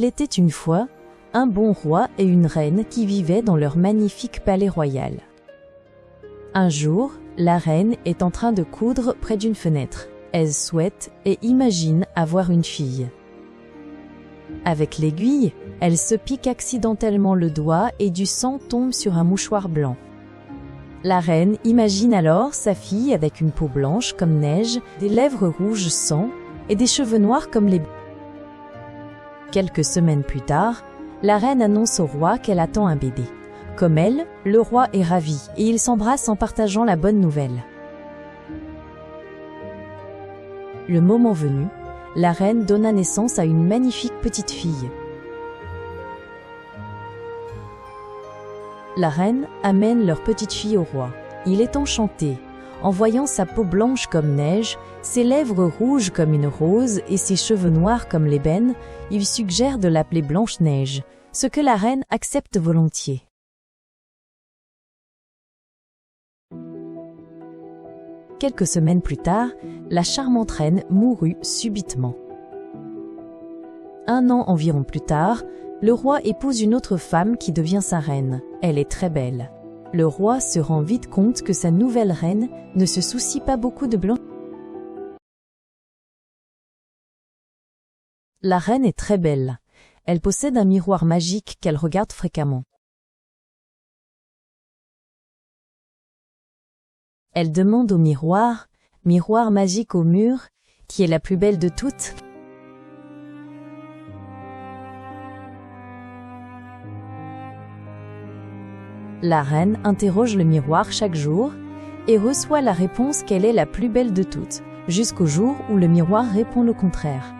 Il était une fois un bon roi et une reine qui vivaient dans leur magnifique palais royal. Un jour, la reine est en train de coudre près d'une fenêtre. Elle souhaite et imagine avoir une fille. Avec l'aiguille, elle se pique accidentellement le doigt et du sang tombe sur un mouchoir blanc. La reine imagine alors sa fille avec une peau blanche comme neige, des lèvres rouges sang et des cheveux noirs comme les... Quelques semaines plus tard, la reine annonce au roi qu'elle attend un bébé. Comme elle, le roi est ravi et ils s'embrassent en partageant la bonne nouvelle. Le moment venu, la reine donna naissance à une magnifique petite fille. La reine amène leur petite fille au roi. Il est enchanté. En voyant sa peau blanche comme neige, ses lèvres rouges comme une rose et ses cheveux noirs comme l'ébène, il suggère de l'appeler Blanche-Neige, ce que la reine accepte volontiers. Quelques semaines plus tard, la charmante reine mourut subitement. Un an environ plus tard, le roi épouse une autre femme qui devient sa reine. Elle est très belle. Le roi se rend vite compte que sa nouvelle reine ne se soucie pas beaucoup de blanc. La reine est très belle. Elle possède un miroir magique qu'elle regarde fréquemment. Elle demande au miroir, miroir magique au mur, qui est la plus belle de toutes. La reine interroge le miroir chaque jour et reçoit la réponse qu'elle est la plus belle de toutes, jusqu'au jour où le miroir répond le contraire.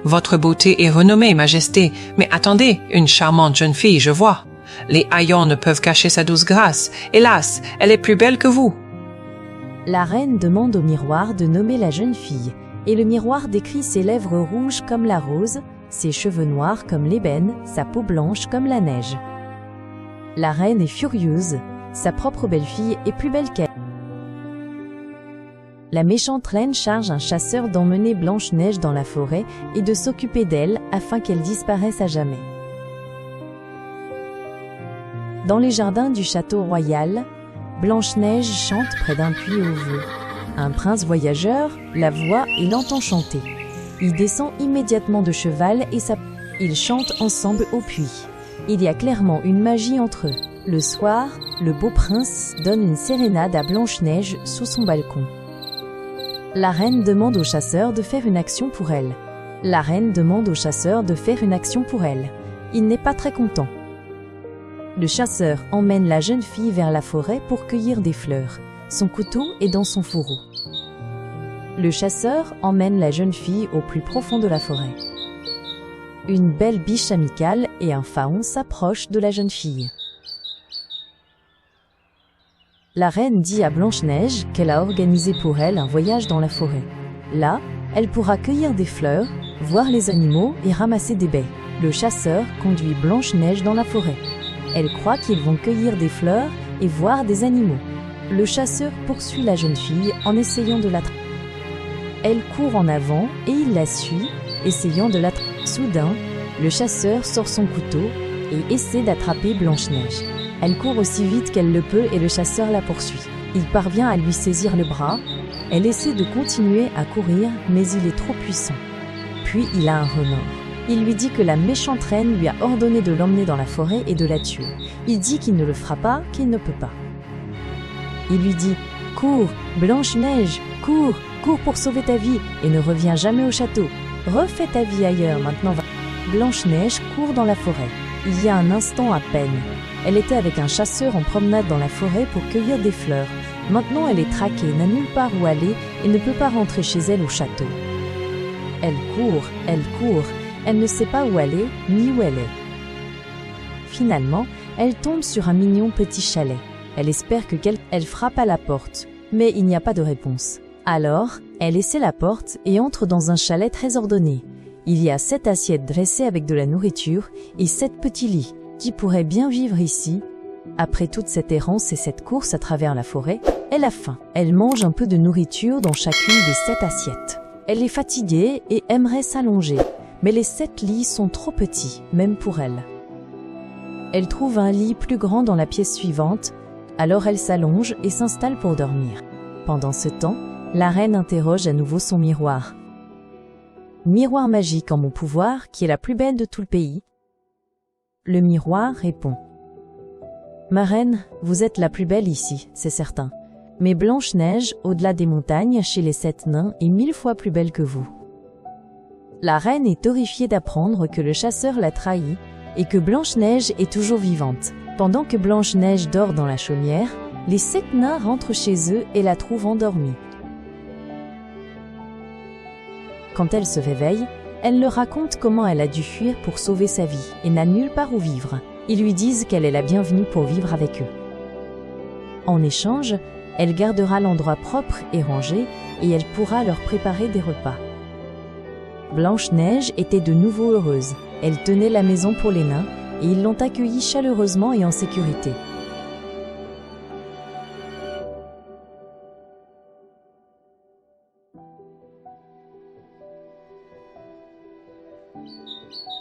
Votre beauté est renommée, Majesté, mais attendez, une charmante jeune fille, je vois. Les haillons ne peuvent cacher sa douce grâce. Hélas, elle est plus belle que vous. La reine demande au miroir de nommer la jeune fille, et le miroir décrit ses lèvres rouges comme la rose, ses cheveux noirs comme l'ébène, sa peau blanche comme la neige. La reine est furieuse, sa propre belle-fille est plus belle qu'elle. La méchante reine charge un chasseur d'emmener Blanche-Neige dans la forêt et de s'occuper d'elle afin qu'elle disparaisse à jamais. Dans les jardins du château royal, Blanche-Neige chante près d'un puits au vœu. Un prince voyageur la voit et l'entend chanter. Il descend immédiatement de cheval et ils chantent ensemble au puits. Il y a clairement une magie entre eux. Le soir, le beau prince donne une sérénade à Blanche-Neige sous son balcon. La reine demande au chasseur de faire une action pour elle. La reine demande au chasseur de faire une action pour elle. Il n'est pas très content. Le chasseur emmène la jeune fille vers la forêt pour cueillir des fleurs. Son couteau est dans son fourreau. Le chasseur emmène la jeune fille au plus profond de la forêt. Une belle biche amicale et un faon s'approchent de la jeune fille. La reine dit à Blanche-Neige qu'elle a organisé pour elle un voyage dans la forêt. Là, elle pourra cueillir des fleurs, voir les animaux et ramasser des baies. Le chasseur conduit Blanche-Neige dans la forêt. Elle croit qu'ils vont cueillir des fleurs et voir des animaux. Le chasseur poursuit la jeune fille en essayant de l'attraper. Elle court en avant et il la suit, essayant de l'attraper. Soudain, le chasseur sort son couteau et essaie d'attraper Blanche-Neige. Elle court aussi vite qu'elle le peut et le chasseur la poursuit. Il parvient à lui saisir le bras. Elle essaie de continuer à courir, mais il est trop puissant. Puis il a un remords. Il lui dit que la méchante reine lui a ordonné de l'emmener dans la forêt et de la tuer. Il dit qu'il ne le fera pas, qu'il ne peut pas. Il lui dit « Cours, Blanche-Neige, cours, cours pour sauver ta vie et ne reviens jamais au château. Refais ta vie ailleurs, maintenant va. » Blanche-Neige court dans la forêt. Il y a un instant à peine. Elle était avec un chasseur en promenade dans la forêt pour cueillir des fleurs. Maintenant elle est traquée, n'a nulle part où aller et ne peut pas rentrer chez elle au château. Elle court, elle ne sait pas où aller ni où elle est. Finalement, elle tombe sur un mignon petit chalet. Elle espère que elle frappe à la porte, mais il n'y a pas de réponse. Alors, elle essaie la porte et entre dans un chalet très ordonné. Il y a 7 assiettes dressées avec de la nourriture et 7 petits lits. Qui pourrait bien vivre ici? Après toute cette errance et cette course à travers la forêt, elle a faim. Elle mange un peu de nourriture dans chacune des 7 assiettes. Elle est fatiguée et aimerait s'allonger, mais les 7 lits sont trop petits, même pour elle. Elle trouve un lit plus grand dans la pièce suivante, alors elle s'allonge et s'installe pour dormir. Pendant ce temps, la reine interroge à nouveau son miroir. « Miroir magique en mon pouvoir, qui est la plus belle de tout le pays ?» Le miroir répond. « Ma reine, vous êtes la plus belle ici, c'est certain. Mais Blanche-Neige, au-delà des montagnes, chez les 7 nains, est 1000 fois plus belle que vous. » La reine est horrifiée d'apprendre que le chasseur l'a trahie et que Blanche-Neige est toujours vivante. Pendant que Blanche-Neige dort dans la chaumière, les 7 nains rentrent chez eux et la trouvent endormie. Quand elle se réveille, elle leur raconte comment elle a dû fuir pour sauver sa vie et n'a nulle part où vivre. Ils lui disent qu'elle est la bienvenue pour vivre avec eux. En échange, elle gardera l'endroit propre et rangé et elle pourra leur préparer des repas. Blanche-Neige était de nouveau heureuse. Elle tenait la maison pour les nains et ils l'ont accueillie chaleureusement et en sécurité.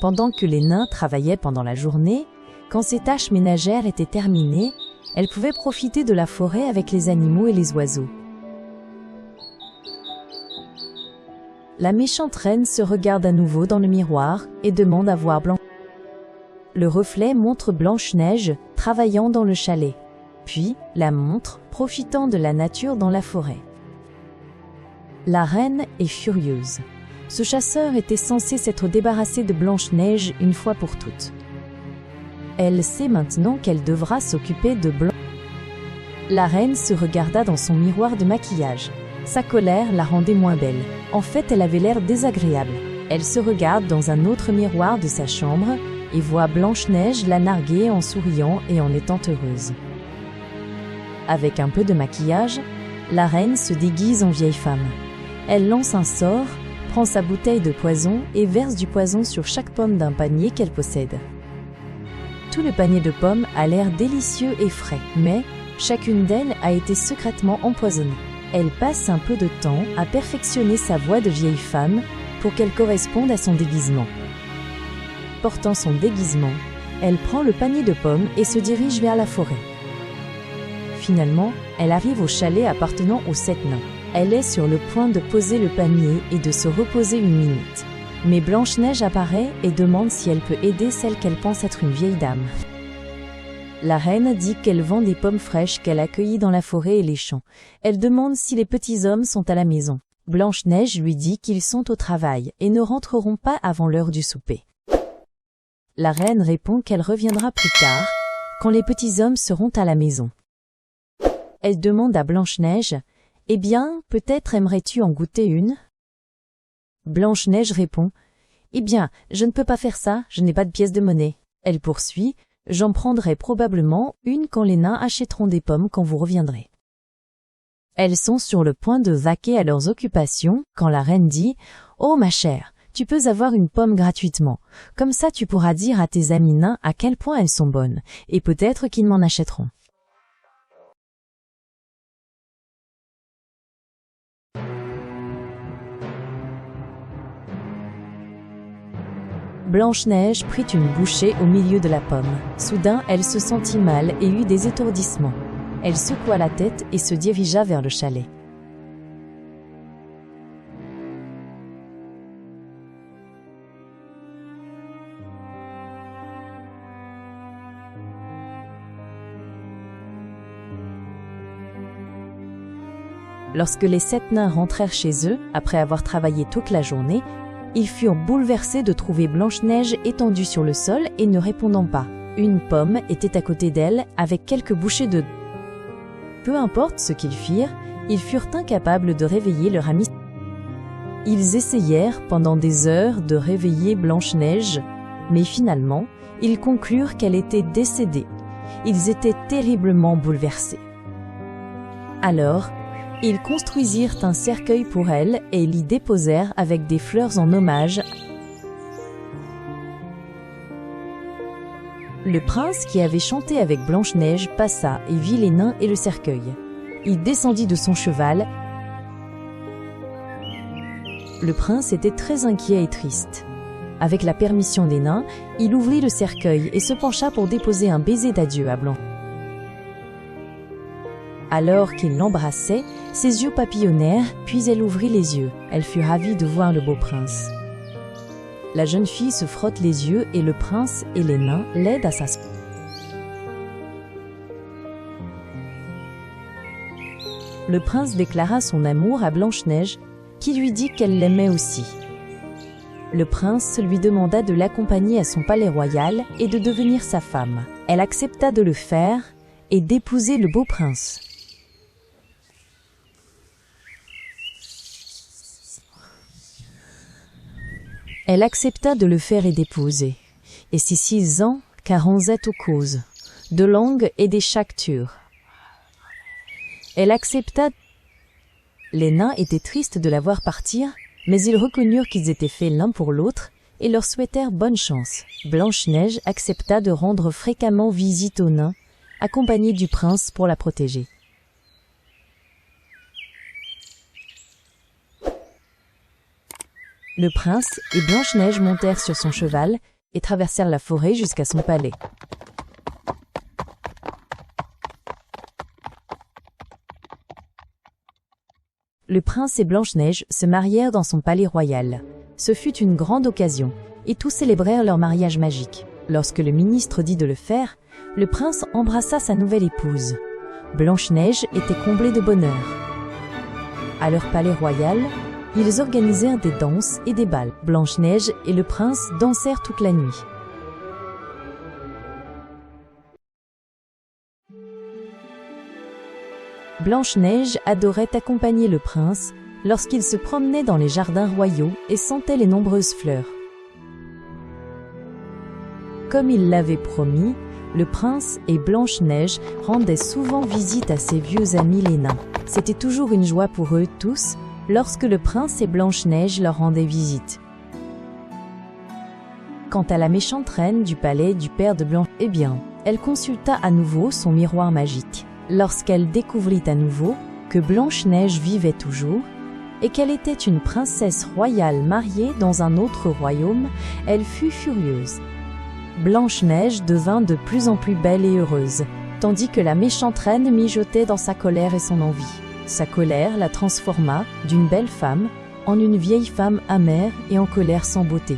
Pendant que les nains travaillaient pendant la journée, quand ces tâches ménagères étaient terminées, elle pouvait profiter de la forêt avec les animaux et les oiseaux. La méchante reine se regarde à nouveau dans le miroir et demande à voir Blanche. Le reflet montre Blanche-Neige travaillant dans le chalet, puis la montre profitant de la nature dans la forêt. La reine est furieuse. Ce chasseur était censé s'être débarrassé de Blanche-Neige une fois pour toutes. Elle sait maintenant qu'elle devra s'occuper de Blanche. La reine se regarda dans son miroir de maquillage. Sa colère la rendait moins belle. En fait, elle avait l'air désagréable. Elle se regarde dans un autre miroir de sa chambre et voit Blanche-Neige la narguer en souriant et en étant heureuse. Avec un peu de maquillage, la reine se déguise en vieille femme. Elle lance un sort, prend sa bouteille de poison et verse du poison sur chaque pomme d'un panier qu'elle possède. Tout le panier de pommes a l'air délicieux et frais, mais chacune d'elles a été secrètement empoisonnée. Elle passe un peu de temps à perfectionner sa voix de vieille femme pour qu'elle corresponde à son déguisement. Portant son déguisement, elle prend le panier de pommes et se dirige vers la forêt. Finalement, elle arrive au chalet appartenant aux 7 nains. Elle est sur le point de poser le panier et de se reposer une minute. Mais Blanche-Neige apparaît et demande si elle peut aider celle qu'elle pense être une vieille dame. La reine dit qu'elle vend des pommes fraîches qu'elle a cueillies dans la forêt et les champs. Elle demande si les petits hommes sont à la maison. Blanche-Neige lui dit qu'ils sont au travail et ne rentreront pas avant l'heure du souper. La reine répond qu'elle reviendra plus tard, quand les petits hommes seront à la maison. Elle demande à Blanche-Neige « Eh bien, peut-être aimerais-tu en goûter une ?» Blanche-Neige répond « Eh bien, je ne peux pas faire ça, je n'ai pas de pièces de monnaie. » Elle poursuit « J'en prendrai probablement une quand les nains achèteront des pommes quand vous reviendrez. » Elles sont sur le point de vaquer à leurs occupations quand la reine dit « Oh ma chère, tu peux avoir une pomme gratuitement. Comme ça tu pourras dire à tes amis nains à quel point elles sont bonnes, et peut-être qu'ils m'en achèteront. » Blanche-Neige prit une bouchée au milieu de la pomme. Soudain, elle se sentit mal et eut des étourdissements. Elle secoua la tête et se dirigea vers le chalet. Lorsque les 7 nains rentrèrent chez eux, après avoir travaillé toute la journée, ils furent bouleversés de trouver Blanche-Neige étendue sur le sol et ne répondant pas. Une pomme était à côté d'elle, avec quelques bouchées de... Peu importe ce qu'ils firent incapables de réveiller leur ami. Ils essayèrent pendant des heures de réveiller Blanche-Neige, mais finalement, ils conclurent qu'elle était décédée. Ils étaient terriblement bouleversés. Alors, ils construisirent un cercueil pour elle et l'y déposèrent avec des fleurs en hommage. Le prince qui avait chanté avec Blanche-Neige passa et vit les nains et le cercueil. Il descendit de son cheval. Le prince était très inquiet et triste. Avec la permission des nains, il ouvrit le cercueil et se pencha pour déposer un baiser d'adieu à Blanche. Alors qu'il l'embrassait, ses yeux papillonnèrent, puis elle ouvrit les yeux. Elle fut ravie de voir le beau prince. La jeune fille se frotte les yeux et le prince et les nains l'aident à s'asseoir. Le prince déclara son amour à Blanche-Neige, qui lui dit qu'elle l'aimait aussi. Le prince lui demanda de l'accompagner à son palais royal et de devenir sa femme. Elle accepta de le faire et d'épouser le beau prince. Elle accepta de le faire et d'épouser. Et ces 6 ans, car Caronzette aux causes, de langues et des chactures. Elle accepta. Les nains étaient tristes de la voir partir, mais ils reconnurent qu'ils étaient faits l'un pour l'autre et leur souhaitèrent bonne chance. Blanche-Neige accepta de rendre fréquemment visite aux nains, accompagnée du prince pour la protéger. Le prince et Blanche-Neige montèrent sur son cheval et traversèrent la forêt jusqu'à son palais. Le prince et Blanche-Neige se marièrent dans son palais royal. Ce fut une grande occasion, et tous célébrèrent leur mariage magique. Lorsque le ministre dit de le faire, le prince embrassa sa nouvelle épouse. Blanche-Neige était comblée de bonheur. À leur palais royal, ils organisèrent des danses et des bals. Blanche-Neige et le prince dansèrent toute la nuit. Blanche-Neige adorait accompagner le prince lorsqu'il se promenait dans les jardins royaux et sentait les nombreuses fleurs. Comme il l'avait promis, le prince et Blanche-Neige rendaient souvent visite à ses vieux amis les nains. C'était toujours une joie pour eux tous lorsque le prince et Blanche-Neige leur rendaient visite. Quant à la méchante reine du palais du père de Blanche, eh bien, elle consulta à nouveau son miroir magique. Lorsqu'elle découvrit à nouveau que Blanche-Neige vivait toujours et qu'elle était une princesse royale mariée dans un autre royaume, elle fut furieuse. Blanche-Neige devint de plus en plus belle et heureuse, tandis que la méchante reine mijotait dans sa colère et son envie. Sa colère la transforma d'une belle femme en une vieille femme amère et en colère sans beauté.